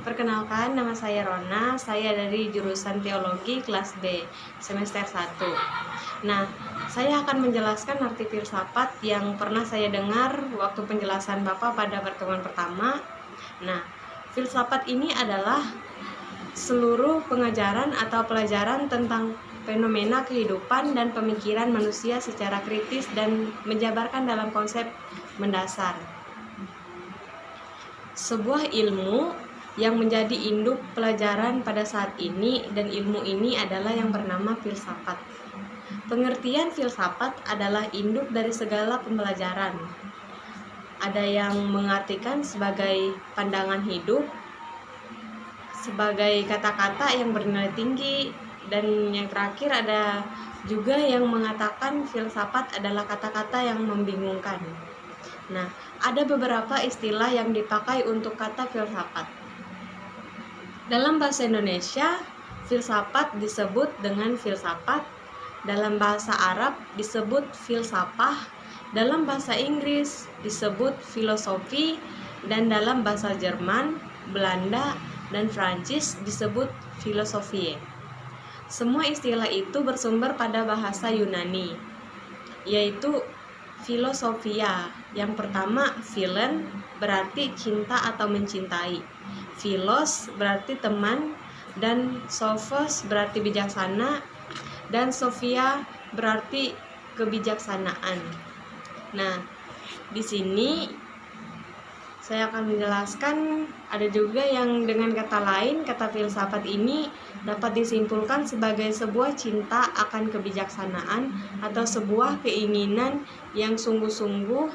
Perkenalkan, nama saya Rona, saya dari jurusan Teologi kelas B, semester 1. Nah, saya akan menjelaskan arti filsafat yang pernah saya dengar waktu penjelasan Bapak pada pertemuan pertama. Nah, filsafat ini adalah seluruh pengajaran atau pelajaran tentang fenomena kehidupan dan pemikiran manusia secara kritis dan menjabarkan dalam konsep mendasar. Sebuah ilmu yang menjadi induk pelajaran pada saat ini, dan ilmu ini adalah yang bernama filsafat. Pengertian filsafat adalah induk dari segala pembelajaran. Ada yang mengartikan sebagai pandangan hidup, sebagai kata-kata yang bernilai tinggi, dan yang terakhir ada juga yang mengatakan filsafat adalah kata-kata yang membingungkan. Nah, ada beberapa istilah yang dipakai untuk kata filsafat. Dalam bahasa Indonesia, filsafat disebut dengan filsafat, dalam bahasa Arab disebut filsafah, dalam bahasa Inggris disebut filosofi, dan dalam bahasa Jerman, Belanda, dan Prancis disebut filosofie. Semua istilah itu bersumber pada bahasa Yunani, yaitu filosofia. Yang pertama, philen berarti cinta atau mencintai. Philos berarti teman, dan sophos berarti bijaksana, dan sophia berarti kebijaksanaan. Nah, di sini saya akan menjelaskan ada juga yang dengan kata lain, kata filsafat ini dapat disimpulkan sebagai sebuah cinta akan kebijaksanaan atau sebuah keinginan yang sungguh-sungguh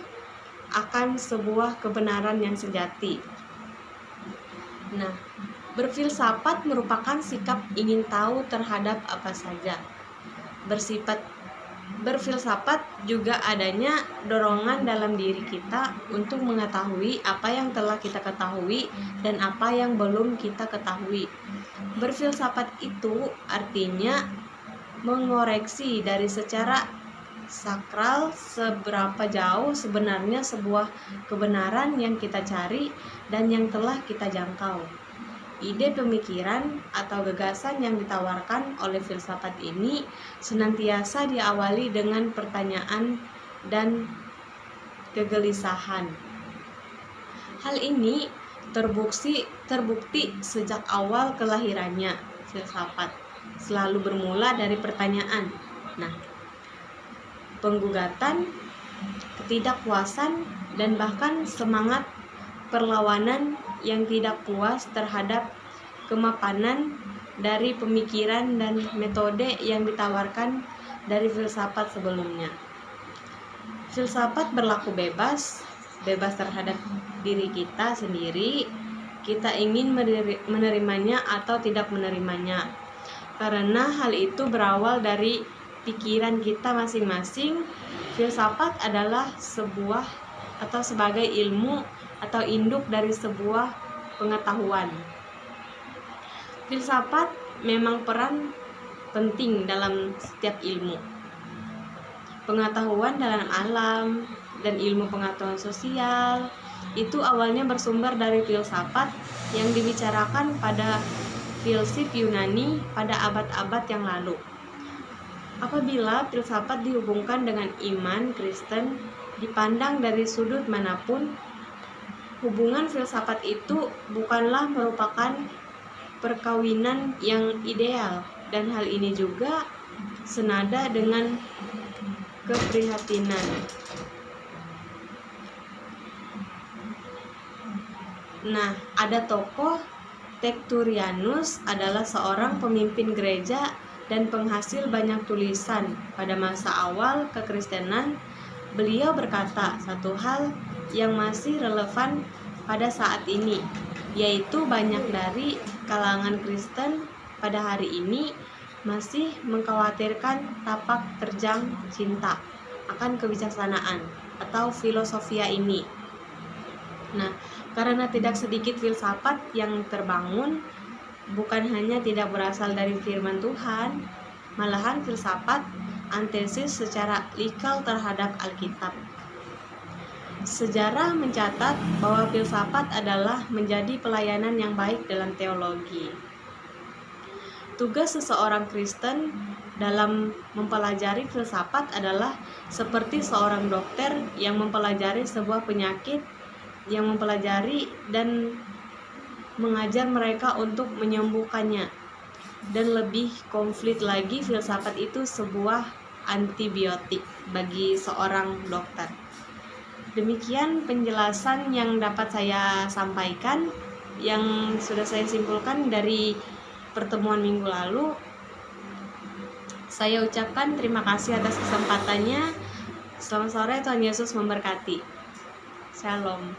akan sebuah kebenaran yang sejati. Nah, berfilsafat merupakan sikap ingin tahu terhadap apa saja. Berfilsafat juga adanya dorongan dalam diri kita untuk mengetahui apa yang telah kita ketahui dan apa yang belum kita ketahui. Berfilsafat itu artinya mengoreksi dari secara sakral seberapa jauh sebenarnya sebuah kebenaran yang kita cari dan yang telah kita jangkau. Ide pemikiran atau gagasan yang ditawarkan oleh filsafat ini senantiasa diawali dengan pertanyaan dan kegelisahan. Hal ini terbukti sejak awal kelahirannya. Filsafat selalu bermula dari pertanyaan. Nah, penggugatan, ketidakpuasan, dan bahkan semangat perlawanan yang tidak puas terhadap kemapanan dari pemikiran dan metode yang ditawarkan dari filsafat sebelumnya. Filsafat berlaku bebas terhadap diri kita sendiri. Kita ingin menerimanya atau tidak menerimanya, karena hal itu berawal dari pikiran kita masing-masing. Filsafat adalah sebuah atau sebagai ilmu atau induk dari sebuah pengetahuan. Filsafat memang peran penting dalam setiap ilmu. Pengetahuan dalam alam dan ilmu pengetahuan sosial itu awalnya bersumber dari filsafat yang dibicarakan pada filsuf Yunani pada abad-abad yang lalu. Apabila filsafat dihubungkan dengan iman Kristen, dipandang dari sudut manapun, hubungan filsafat itu bukanlah merupakan perkawinan yang ideal, dan hal ini juga senada dengan keprihatinan. Nah, ada tokoh Tertullianus adalah seorang pemimpin gereja dan penghasil banyak tulisan pada masa awal kekristenan. Beliau berkata satu hal yang masih relevan pada saat ini, yaitu banyak dari kalangan Kristen pada hari ini masih mengkhawatirkan tapak terjang cinta akan kebijaksanaan atau filosofia ini. Nah, karena tidak sedikit filsafat yang terbangun bukan hanya tidak berasal dari firman Tuhan, malahan filsafat antesis secara likal terhadap Alkitab. Sejarah mencatat bahwa filsafat adalah menjadi pelayanan yang baik dalam teologi. Tugas seseorang Kristen dalam mempelajari filsafat adalah seperti seorang dokter yang mempelajari sebuah penyakit, yang mempelajari dan mengajar mereka untuk menyembuhkannya. Dan lebih konflik lagi, filsafat itu sebuah antibiotik bagi seorang dokter. Demikian penjelasan yang dapat saya sampaikan, yang sudah saya simpulkan dari pertemuan minggu lalu. Saya ucapkan terima kasih atas kesempatannya. Selamat sore, Tuhan Yesus memberkati. Shalom.